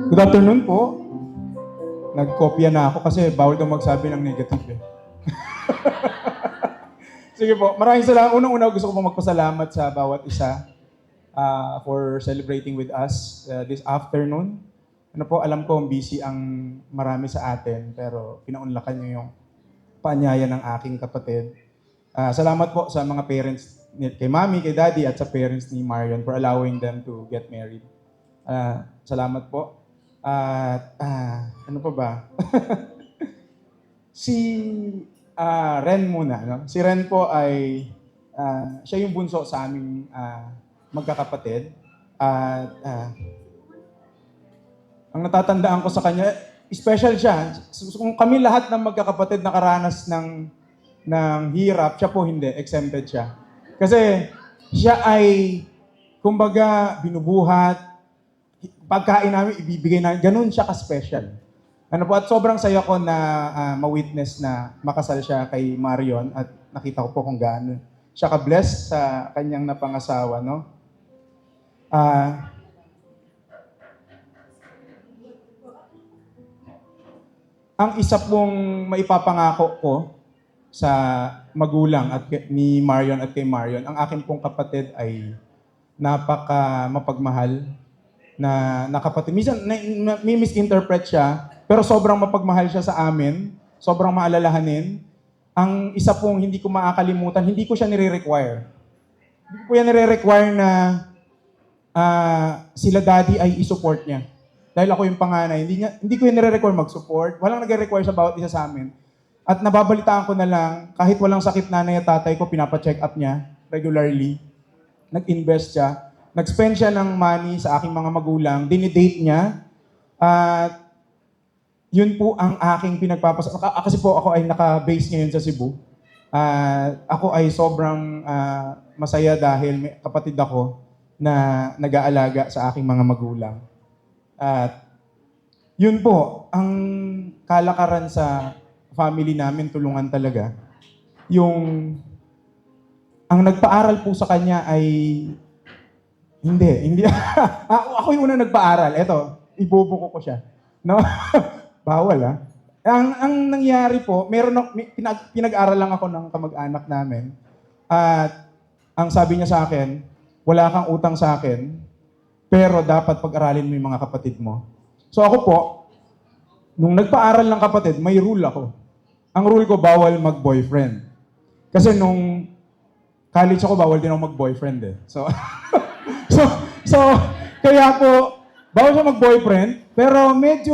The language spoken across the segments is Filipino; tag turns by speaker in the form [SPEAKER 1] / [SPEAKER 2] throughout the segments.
[SPEAKER 1] Good afternoon po. Nagkopya na ako kasi bawal daw magsabi ng negative eh. Sige po, maraming salamat. Unang-una gusto ko po magpasalamat sa bawat isa for celebrating with us this afternoon. Ano po, alam ko busy ang marami sa atin, pero pinaunlakan niyo yung paanyaya ng aking kapatid. Salamat po sa mga parents, kay Mami, kay Daddy, at sa parents ni Marion for allowing them to get married. Salamat po. At ano pa ba? Si Ren muna. No? Si Ren po ay siya yung bunso sa aming magkakapatid. At ang natatandaan ko sa kanya, special siya. Kung kami lahat ng magkakapatid nakaranas ng hirap, siya po hindi, exempted siya. Kasi siya ay, kumbaga, binubuhat, pagkain namin, ibibigay namin, ganun siya ka-special. Ano po, at sobrang saya ko na ma-witness na makasal siya kay Marion at nakita ko po kung gaano siya ka-bless sa kanyang napangasawa, no? Ang isa pong maipapangako ko sa magulang at ni Marion at kay Marion, ang akin pong kapatid ay napaka mapagmahal na kapatid. Minsan may misinterpret siya, pero sobrang mapagmahal siya sa amin, sobrang maalalahanin. Ang isa pong hindi ko makakalimutan, hindi ko siya nire-require. Hindi ko yan nire-require na sila daddy ay isupport niya. Dahil ako yung panganay, hindi ko yan nire-require mag-support. Walang nagre-require sa bawat isa sa amin. At nababalitaan ko na lang, kahit walang sakit nanay at tatay ko, pinapa-check up niya regularly. Nag-invest siya. Nag-spend siya ng money sa aking mga magulang. Dinidate niya. At yun po ang aking pinagpapasa. Kasi po ako ay naka-base ngayon sa Cebu. Ako ay sobrang masaya dahil may kapatid ako na nag-aalaga sa aking mga magulang. At yun po, ang kalakaran sa family namin, tulungan talaga. Ang nagpaaral po sa kanya ay, hindi. Ako yung unang nagpaaral. Eto, ibubuko ko siya. No? Bawal Ang nangyari po, pinag-aral lang ako ng kamag-anak namin. At ang sabi niya sa akin, wala kang utang sa akin, pero dapat pag-aralin mo yung mga kapatid mo. So ako po, nung nagpaaral ng kapatid, may rule ako. Ang rule ko, bawal mag-boyfriend. Kasi nung college ako, bawal din ako mag-boyfriend eh. So, kaya po, bawal siya mag-boyfriend, pero medyo,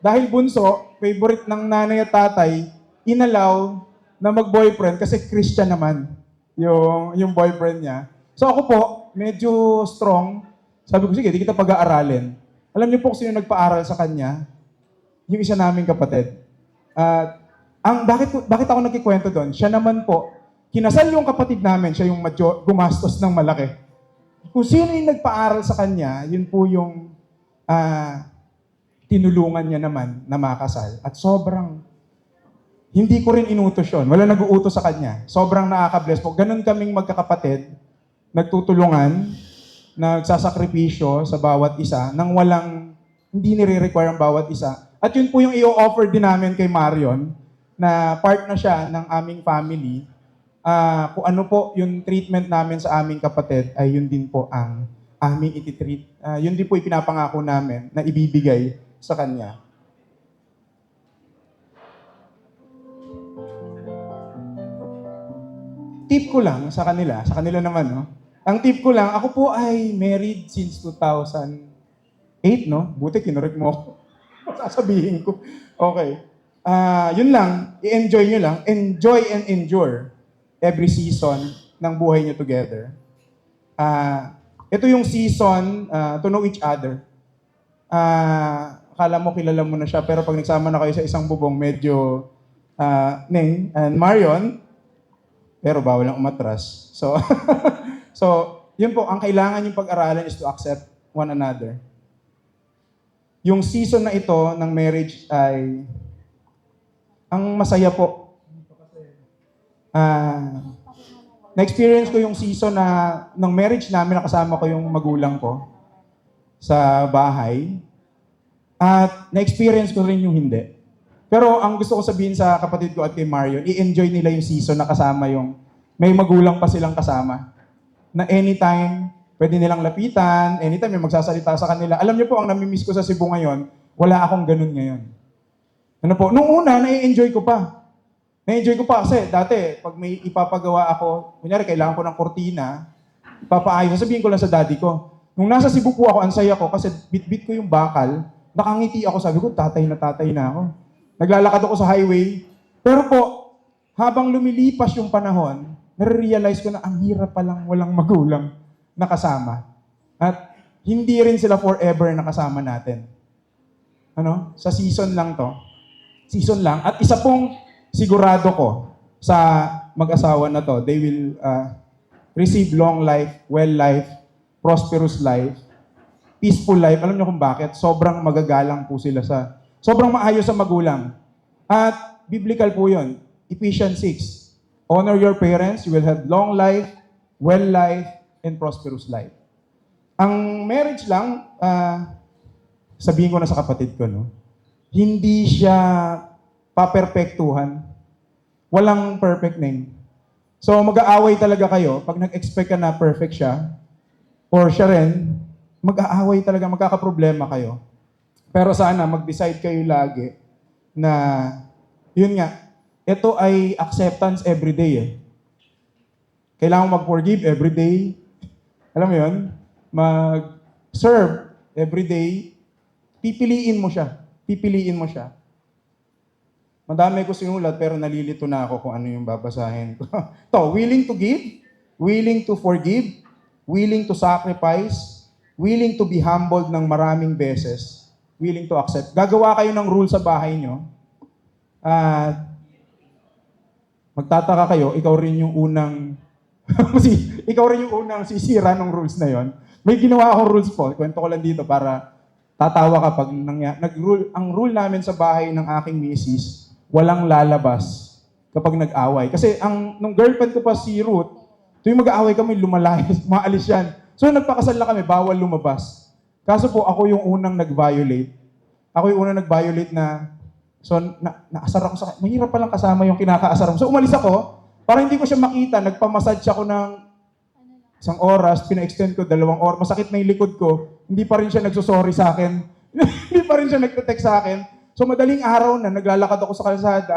[SPEAKER 1] dahil bunso, favorite ng nanay at tatay, inalaw na mag-boyfriend kasi Christian naman yung boyfriend niya. So ako po, medyo strong. Sabi ko, sige, di kita pag-aaralin. Alam niyo po kung sino nagpaaral sa kanya? Yung isa naming kapatid. Bakit ako nagkikwento doon? Siya naman po, kinasal yung kapatid namin, siya yung gumastos ng malaki. Kung sino yung nagpaaral sa kanya, yun po yung tinulungan niya naman na makasal. At sobrang, hindi ko rin inutos yun. Wala nag-uutos sa kanya. Sobrang nakaka-bless po. Ganon kaming magkakapatid, nagtutulungan, nagsasakripisyo sa bawat isa, nang hindi nire-require ang bawat isa. At yun po yung i-offer din namin kay Marion, na part na siya ng aming family. Kung ano po yung treatment namin sa aming kapatid, ay yun din po ang aming ititreat. Yun din po ipinapangako namin na ibibigay sa kanya. Tip ko lang sa kanila naman, no? Ang tip ko lang, ako po ay married since 2008, no? Buti kinorek mo ako. Sasabihin ko. Okay. Yun lang, i-enjoy nyo lang. Enjoy and endure every season ng buhay nyo together. Ito yung season to know each other. Akala mo kilala mo na siya, pero pag nagsama na kayo sa isang bubong, medyo Ning and Marion, pero bawal lang umatras. So, yun po, ang kailangan yung pag-aralan is to accept one another. Yung season na ito ng marriage ay ang masaya po. Na-experience ko yung season ng marriage namin, nakasama ko yung magulang ko sa bahay. At na-experience ko rin yung hindi. Pero ang gusto ko sabihin sa kapatid ko at kay Marion, i-enjoy nila yung season na kasama yung may magulang pa silang kasama. Na anytime, pwede nilang lapitan, anytime may magsasalita sa kanila. Alam niyo po, ang namimiss ko sa Cebu ngayon, wala akong ganun ngayon. Ano po, nung una, na-enjoy ko pa. Na-enjoy ko pa kasi dati, pag may ipapagawa ako, kunyari kailangan ko ng kortina, ipapaayos, sasabihin ko lang sa daddy ko. Nung nasa Cebu po ako, ang saya ko kasi bit-bit ko yung bakal, nakangiti ako, sabi ko, tatay na ako. Naglalakad ako sa highway. Pero po, habang lumilipas yung panahon, nare-realize ko na ang hirap palang walang magulang na kasama. At hindi rin sila forever na kasama natin. Ano? Sa season lang to. Season lang. At isa pong sigurado ko sa mag-asawa na to, they will receive long life, well life, prosperous life, peaceful life. Alam niyo kung bakit? Sobrang magagalang po sila sa, sobrang maayos sa magulang. At biblical po yun. Ephesians 6. Honor your parents, you will have long life, well life, and prosperous life. Ang marriage lang, sabihin ko na sa kapatid ko, no? Hindi siya paperpektuhan. Walang perfect name. So mag-aaway talaga kayo pag nag-expect ka na perfect siya, or siya rin, mag-aaway talaga, magkakaproblema kayo. Pero sana mag-decide kayo lagi na, yun nga, ito ay acceptance everyday eh. Kailangan mag-forgive everyday. Alam mo yun? Mag-serve everyday. Pipiliin mo siya. Pipiliin mo siya. Madami ko sinulat pero nalilito na ako kung ano yung babasahin ko. To, willing to give, willing to forgive, willing to sacrifice, willing to be humbled ng maraming beses, willing to accept. Gagawa kayo ng rule sa bahay nyo. Magtataka kayo, ikaw rin yung unang sisira ng rules na yon. May ginawa akong rules po. Kwento ko lang dito para tatawa ka pag nag-rule. Ang rule namin sa bahay ng aking misis, walang lalabas kapag nag-away. Kasi nung girlfriend ko pa si Ruth, tuwing mag-aaway kami, lumalayas, maalis yan. So nagpakasal na kami, bawal lumabas. Kaso po, ako yung unang nag-violate. Ako yung unang nag-violate na, so naasar ako sa, mahirap palang kasama yung kinakaasar mo. So umalis ako, para hindi ko siya makita, nagpamassage ako ng 1 oras, pina-extend ko 2 oras, masakit na yung likod ko, hindi pa rin siya nagsusorry sa akin, hindi pa rin siya nagte-text sa akin. So madaling araw na, naglalakad ako sa kalsada.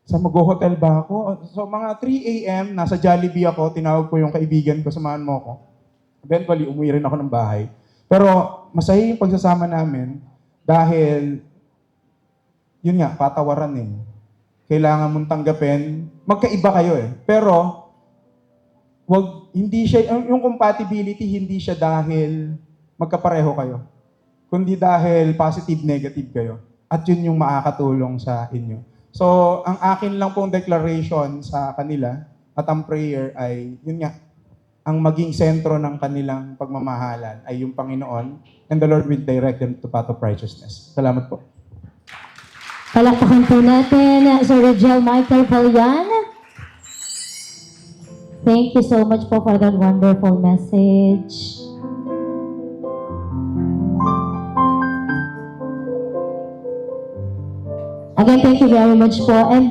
[SPEAKER 1] Sa mag-hotel ba ako? So mga 3 a.m., nasa Jollibee ako, tinawag ko yung kaibigan ko, samahan mo ako. Eventually, umuwi rin ako ng bahay. Pero masaya yung pagsasama namin dahil, yun nga, patawaran eh. Kailangan mong tanggapin. Magkaiba kayo eh. Pero, hindi siya, yung compatibility, hindi siya dahil magkapareho kayo. Kundi dahil positive, negative kayo. At yun yung makakatulong sa inyo. So, ang akin lang pong declaration sa kanila at ang prayer ay, yun nga, ang maging sentro ng kanilang pagmamahalan ay yung Panginoon, and the Lord will direct them to path of righteousness. Salamat po.
[SPEAKER 2] Palakpakan po natin Sir Rigel Michael Palian. Thank you so much po for that wonderful message. Again, thank you very much po. And